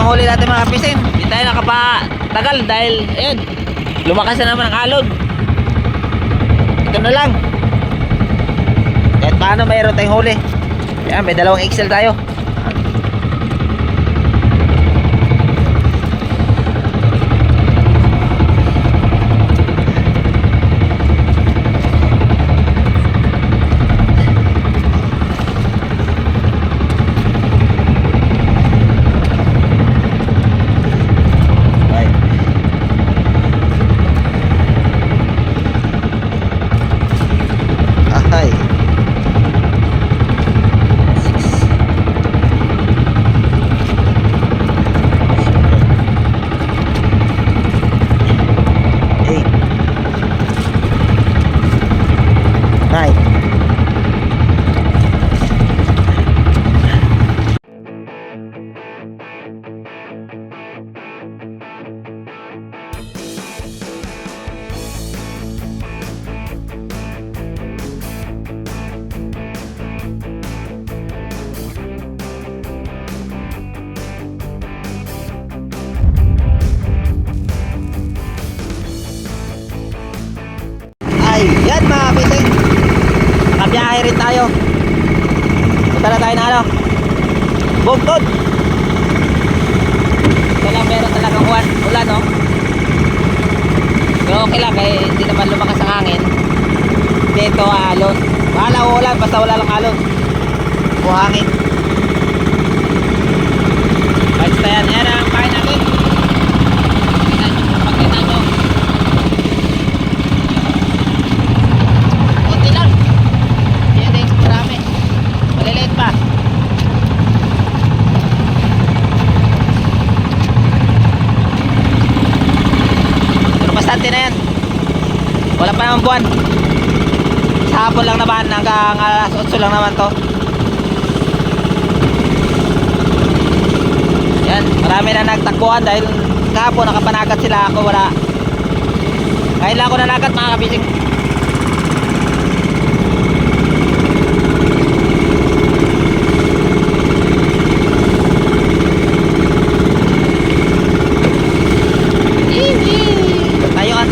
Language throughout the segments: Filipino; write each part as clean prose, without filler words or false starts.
yung huli natin mga kapising. Hindi tayo nakapatagal dahil ayun, lumakas na naman ang alon. Ito na lang. Kahit paano mayroon tayong huli. Ayan, may dalawang XL tayo. Yan mga kapising, nakabiyahe rin tayo. Punta na tayo na ano, Bugtod. Ito lang meron talagang ulan no. Pero okay lang eh, hindi naman lumakas ang hangin. Dito alon, wala ulan basta wala lang alon o hangin. Basta yan, yan ang pain natin. Pakita nyo. Maliliit pa. Pero bastante na yan. Wala pa naman buwan. Sa hapon lang naman, hanggang alas 8 lang naman to. Yan, marami na nagtakbuhan dahil kahapon nakapanagat sila, ako wala. Ngayon lang ako nanagat mga kapising.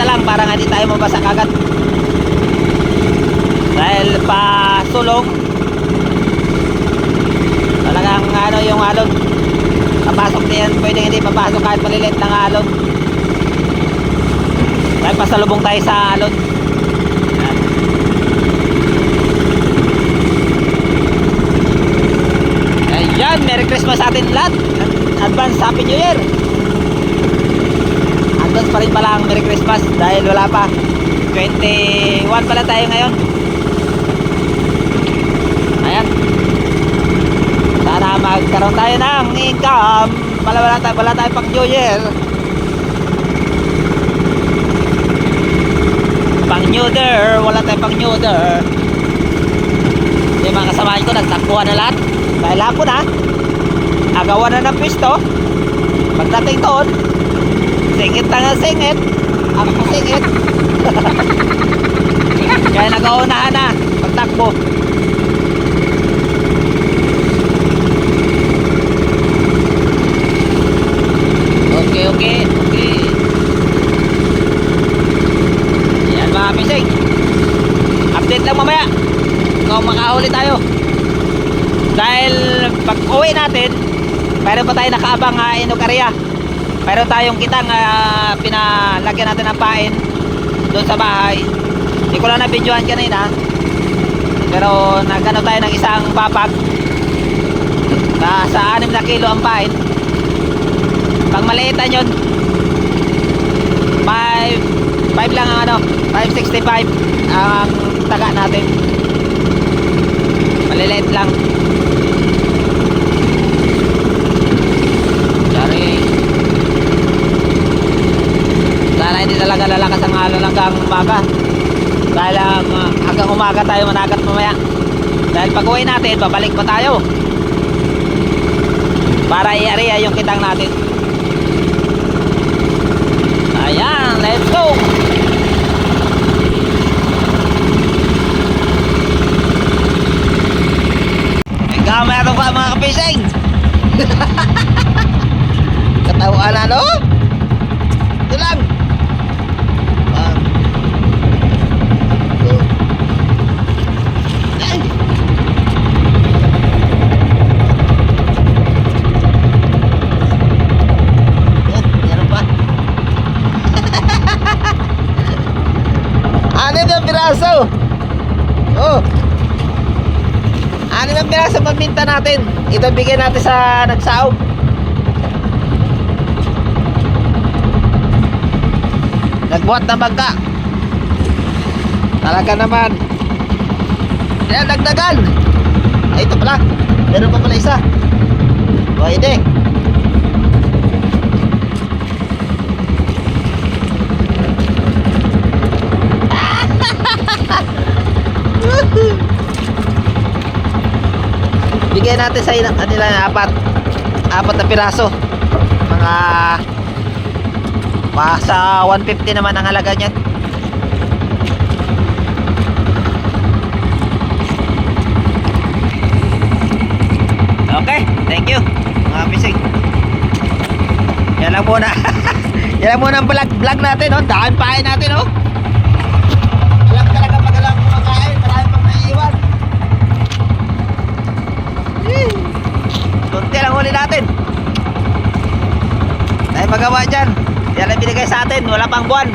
Lang para nga di tayo mabasa kagad dahil pasulong talagang ano yung alon papasok niyan, pwedeng hindi papasok kahit malilit lang alon dahil pasalubong tayo sa alon. Ayan, Merry Christmas sa atin lahat, advance Happy New Year. Advance pa rin pala ang Merry Christmas dahil wala pa, 21 pala tayo ngayon. Ayan, sana magkaroon tayo ng income. Wala tayo pang New Year, pang New Year, wala tayo pang New Year. Yung mga kasamahan ko nagtakbuhan na lahat dahil hapon na agawan na ng pisto. Pagdating doon, singit na nga singit, ako singit. Kaya nag-aunahan na pagtakbo. Okay. Yan mga kapising, update lang mamaya kung makahuli tayo. Dahil pag uwi natin, mayroon pa tayo nakaabang inukarya. Mayroon tayong kitang pinalagyan natin ng pain doon sa bahay. Hindi ko lang na-videoan kanina, pero nagano tayo ng isang papag na sa 6 na kilo ang pain. Pag maliitan yun, 5 lang ang 565 ang taga natin. Maliliit lang. Sana hindi talaga lalakas ang alon hanggang umaga. Dahil hanggang umaga tayo managat mamaya. Dahil pag uwi natin, babalik pa tayo para i-area yung kitang natin. Ayan, let's go. May camera to pa mga kapising. piraso. Oh. 6 na piraso pambinta natin. Ito bigyan natin sa nagsaog. Nagbuhat ng bangka. Talaga naman. Ayan, dagdagan. Ay, ito pala. Meron pa pala isa. Pwede. Bigyan natin sa kanila apat na piraso. Mga sa 150 naman ang halaga niyan. Okay, thank you mga pising. Yan lang muna. Yan lang muna ang vlog natin, oh. Daan pain natin, oh. Alam talaga pag alam kumakain, marami pang naiiwan. Kunti lang huli natin. Dahil magawa dyan. Yan lang binigay sa atin, wala pang buwan.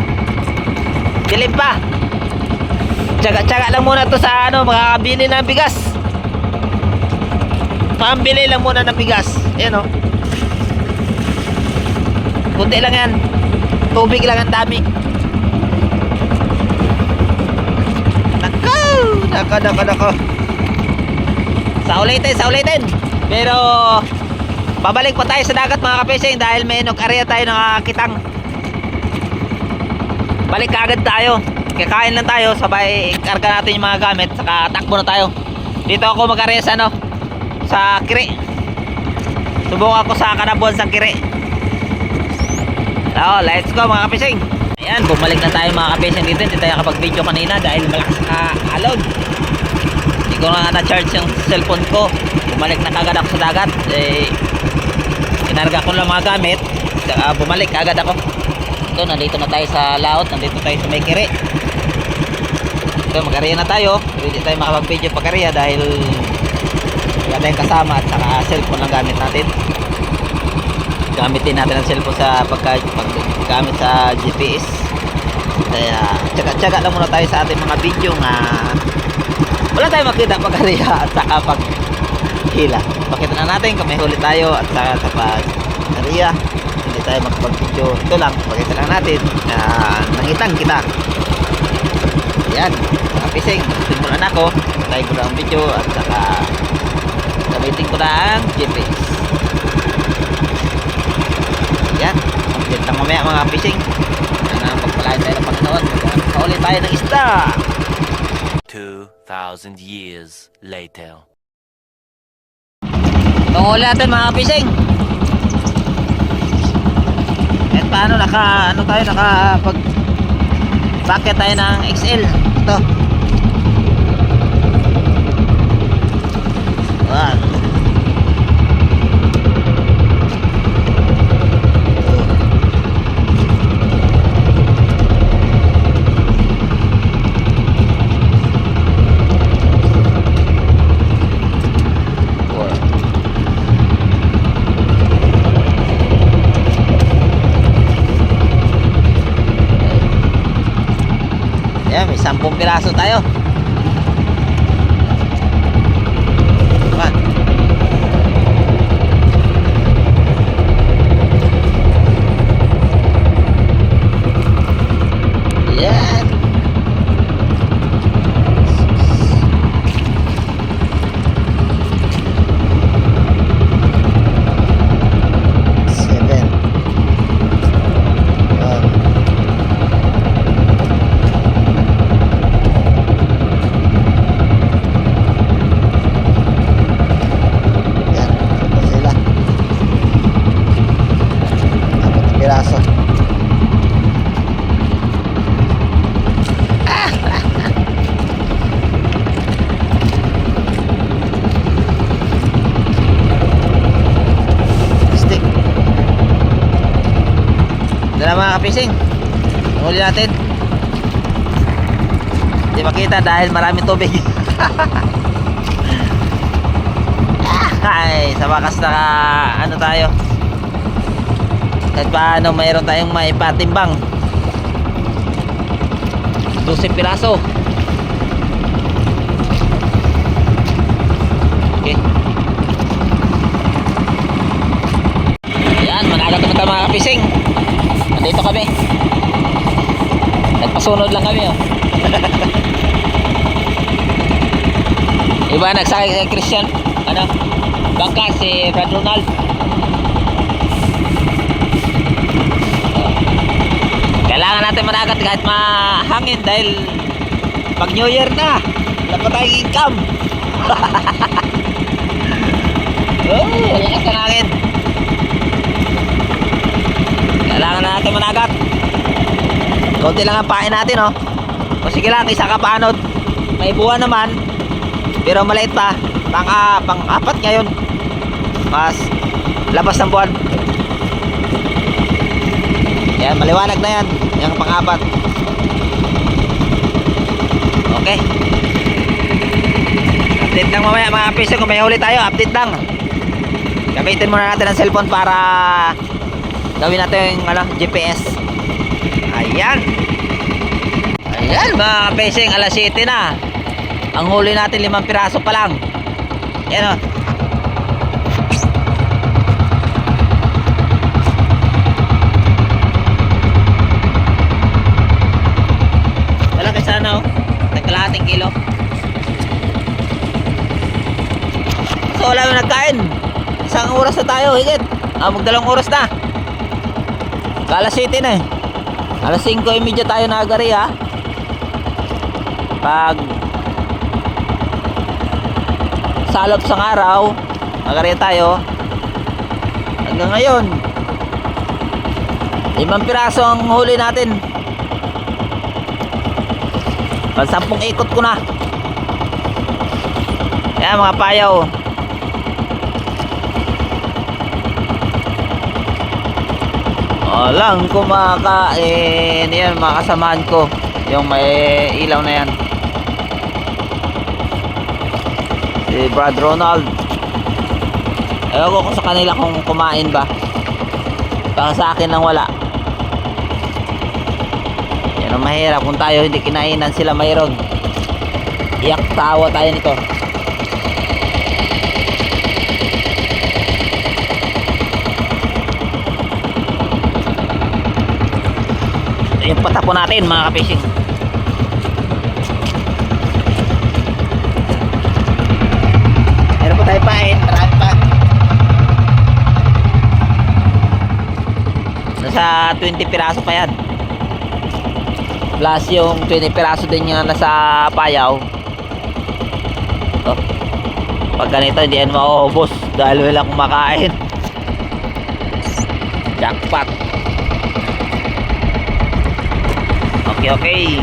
Dilim pa. Tsaga-tsaga lang muna to sa makakabili ng bigas. Pambili lang muna ng bigas. Ayan, oh. Kunti lang yan. Tubig lang ang dami. Nako. Sa ulitin. Pero babalik pa tayo sa dagat mga kapeseng dahil may area tayo nakakitang. Balik kaagad tayo. Kakain lang tayo, sabay karga natin yung mga gamit, saka takbo na tayo. Dito ako mag-area sa Kiri. Subukan ko sa Kanabuan sa Kiri. So, let's go mga kapising. Ayan, bumalik na tayo mga kapising dito. Hindi tayo nakapag-video kanina dahil malakas na alon. Hindi ko na na-charge yung cellphone ko. Bumalik na kagad ako sa dagat. Kinarga ko lang mga gamit. Saka bumalik kagad ako. Ito, nandito na tayo sa laot. Nandito tayo sa may Kiri. Ito, mag-area na tayo. Hindi tayo makapag-video pag-area dahil wala tayong kasama at saka cellphone lang gamit natin. Gamitin natin ang cellphone sa paggamit sa GPS. Kaya tsaga-tsaga lang muna tayo sa ating mga video nga wala tayong makita pag-area at saka pag-hila. Pakita na natin kung may huli tayo at saka sa pag-area hindi tayo makapag-video. Ito lang, pakita lang natin na nangitang kita. Yan, mga pising, simulan ako. Tayo ko na ang video at saka gamitin ko na ang GPS. Yan, update lang mamaya mga fishing. Sana pagpalain tayo ng Panginoon. Makaulit tayo ng isda. 2,000 years later. Panguli natin mga fishing. At paano nakapag bakit tayo ng XL. Ito. Wow. Ayan, may 10 piraso tayo. Diba? Ayan. Dala mga kapising, huli natin. Hindi makita dahil maraming tubig. Ay, sa wakas na tayo. Kahit paano mayroon tayong maipatimbang. 12 piraso. Ito mga kapising, nandito kami. Nagpasunod lang kami oh. Iba nagsakay kay Christian, ano, bangka si Brad Ronald. Kailangan natin managat kahit mahangin dahil pag New Year na, wala pa tayong income. Oh, lakas na langit. Kailangan na natin managat. Konti lang ang pain natin oh. O sige lang, isa kapanod. May buwan naman, pero maliit pa. Pang-apat ngayon. Mas labas ng buwan. Yan, maliwanag na yan. Yung pang-apat. Okay. Update lang mamaya mga kapising. Kung may huli tayo, update lang. Gamitin muna natin ang cellphone para gawin natin yung GPS. Ayan. Ayan mga kapising, alas 7 na. Ang huli natin 5 piraso pa lang. Ayan o. Malaki sana o. Nagkalahating kilo. So wala mo nagkain. Isang oras na tayo higit. Magdalawang oras na. Alas 7 na eh. Alas 5:30 tayo nagari ha. Pag salop sa araw, nagari tayo. Hanggang ngayon 5 piraso ang huli natin. Pag 10 ikot ko na. Yan mga payaw. Lang kumakain. Yan mga kasamahan ko. Yung may ilaw na yan. Si Brad Ronald. Ewan ko kung sa kanila kung kumain ba. Baka sa akin lang wala. Yan ang mahirap. Kung tayo hindi kinainan, sila mayroon. Iyak tawa tayo nito. Yung patapon natin mga kapishing. Meron pa tayo pain. Marami pa. Nasa 20 piraso pa yan. Plus yung 20 piraso din yung nasa payaw. Oh. Pag ganito hindi yan mauubos dahil wala kumakain. Jackpot. Okay.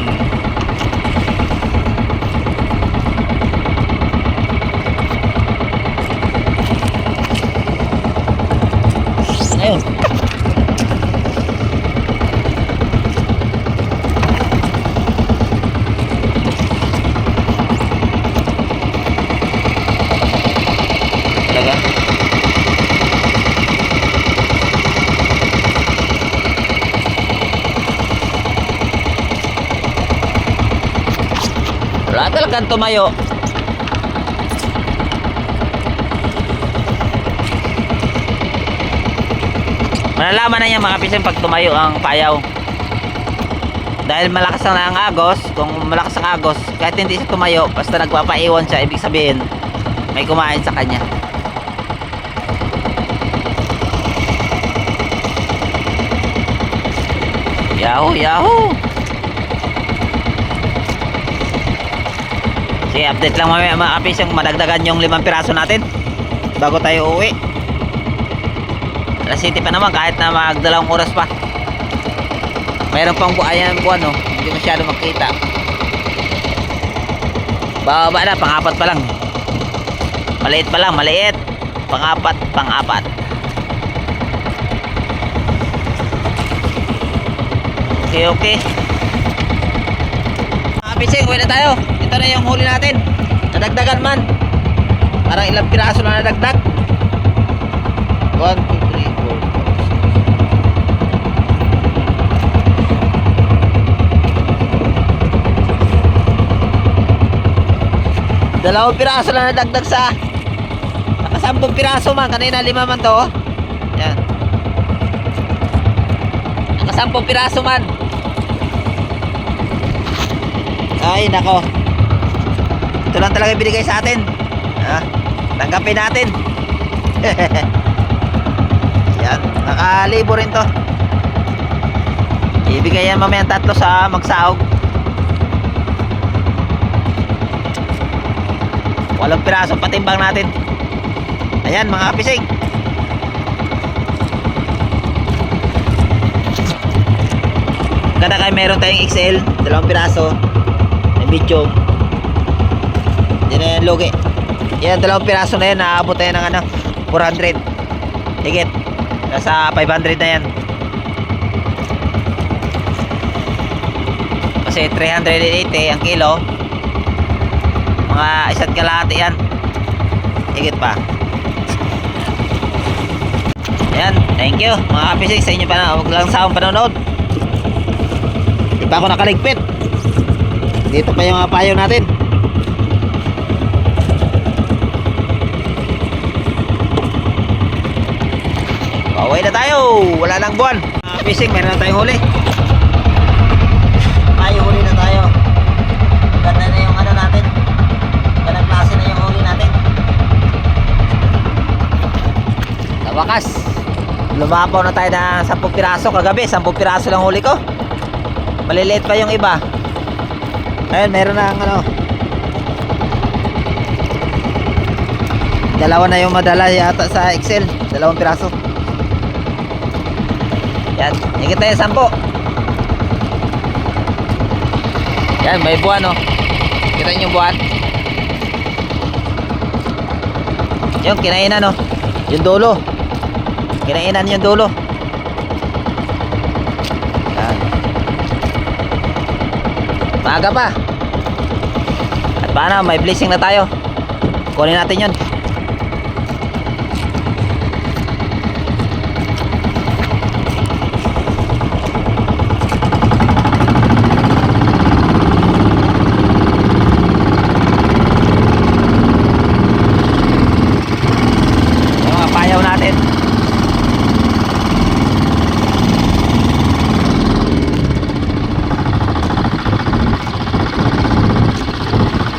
Ayun. Talaga. Wala talagang tumayo. Malalaman na niya mga kapising pag tumayo ang payaw. Dahil malakas ang agos. Kung malakas ang agos, kahit hindi siya tumayo, basta nagpapaiwan siya, ibig sabihin may kumain sa kanya. Yahoo, yahoo. Sige, update lang mamaya mga kapising, madagdagan yung 5 piraso natin bago tayo uuwi. Alas 7 pa naman kahit na magdalawang oras pa. Mayroon pang buhayan buwan no, hindi masyado makita. Baba na, pang-apat pa lang. Maliit pa lang, maliit. Pang-apat. Okay. Kapising, uwi na tayo. Ito na yung huli natin. Nadagdagan man. Parang ilang piraso na nadagdag. 1, 2, 3, 4, 5, 6. 2 piraso na nadagdag sa naka 10 piraso man. Kanina 5 man to. Yan. Mga 10 piraso man. Ay, nako. Ito lang talaga binigay sa atin. Tanggapin natin. Yan, nakalibo rin to. Ibigay yan mamaya 3 sa magsaog. 8 piraso patimbang natin. Ayan mga kapising. Kada kayo meron tayong XL, 2 piraso. May medium. Yan na yan logi. Yan 2 piraso na yan, naaabot tayo ng 400. Higit. Nasa 500 na yan. Kasi 380 ang kilo. Mga 1 kalahati yan. Higit pa. Ayan, thank you mga kapising sa inyo pa na. Huwag lang sa akong panonood. Di pa ako nakaligpit. Dito pa yung mga payo natin. Pauwi na tayo. Wala nang buwan. Mga kapising, meron na tayong huli. Tayo huli na tayo. Ganda na yung natin. Gandang klase na yung huli natin. Sa wakas, lumapaw na tayo ng 10 piraso kagabi. 10 piraso lang huli ko. Maliliit pa yung iba. Ayun, meron na dalawa na yung madala yata sa Excel. 2 piraso. Yan, higit tayo 10. Yan, may buwan kita nyo yung buwan. Yung kinainan yung dulo. Kinainan yung dulo. Yan. Maaga pa. At paano, may blessing na tayo. Kunin natin yun. Yung mga payaw natin.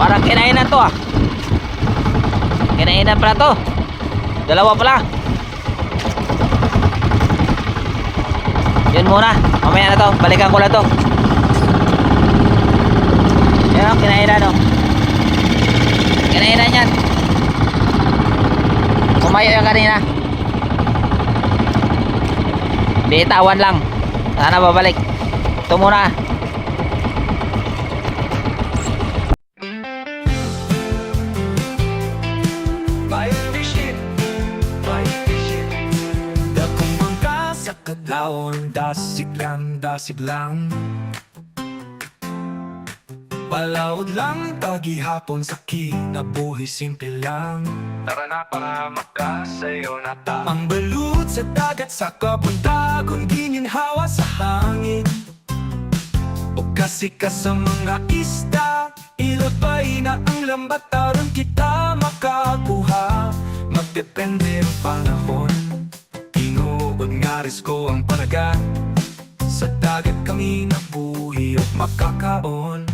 Parang kinainan to Kinainan pala to. 2 pala. Yun muna. Mamaya na to. Balikan ko lang to. Yan kinainan Kinainan yan. Kumayo yung kanina. Bitawan lang. Sana babalik. Ito muna. Kadlaon, dasig lang Palawod lang, tagihapon sa kinabuhi, simple lang Tara na para makasayo na ta Ang balut sa dagat sa kapuntagon, gininhawa sa hangin O kasika sa mga isda, ilabay na ang lambat aron kita makakuha Magdepende ang panahon Ngaris ko ang panagat Sa dagat kami nabuhi at makakaon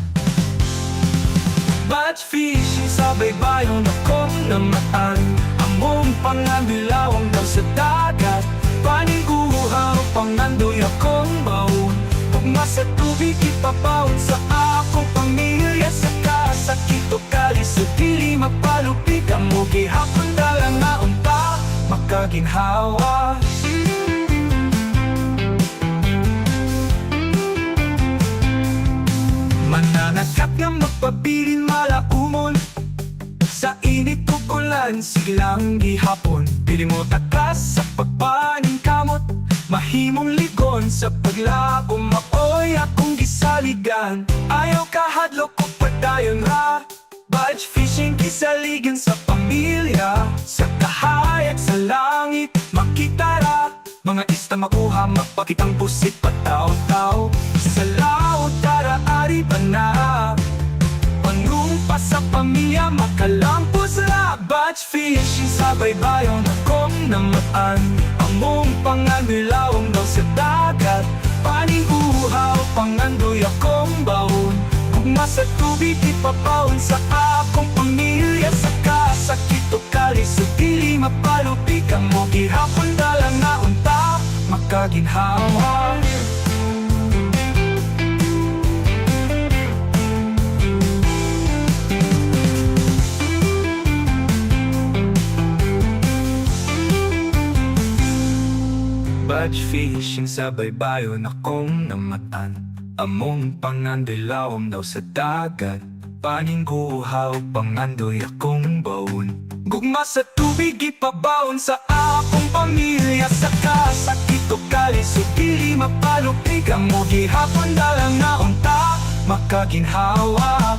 Batch fishing sa baybayon akong namataan Among pangabilawang daw sa dagat Paniguha o pangandoy akong baon Pagma sa tubig ipapaon sa akong pamilya Sa kasakit o kali sa dili magpalupig Amo gihapon dalang na unta makaginhawa Mananagkat nga magpabilin malaumon Sa init tukulan silang gihapon Pili mo takas sa pagpaning kamot Mahimong ligon sa paglako maoy akong gisaligan Ayaw kahadlok o padayon ra Batch fishing kisaligan sa pamilya Sa kahayag sa langit makita ra Mga ista makuha magpakitang pusit pataw-taw Sa laot tara ari pa na Panumpa sa pamilya makalampos ra Batch fishing sa baybayon akong namaan Among panganilawang daw sa dagat sa tubig ipapawon sa akong pamilya. Saka sakit o kalis o dili mapalupikan mo. Gihapon dalang na unta makaginhawa. Badge fishing sa baybayon akong namatan. Among pangandoy lawom daw sa dagat. Paning guhaw pangandoy akong baon. Gugma sa tubig ipabaon sa akong pamilya. Saka sakit o kalis o dili mapalupikan mo. Gihapon dalang na unta makaginhawa.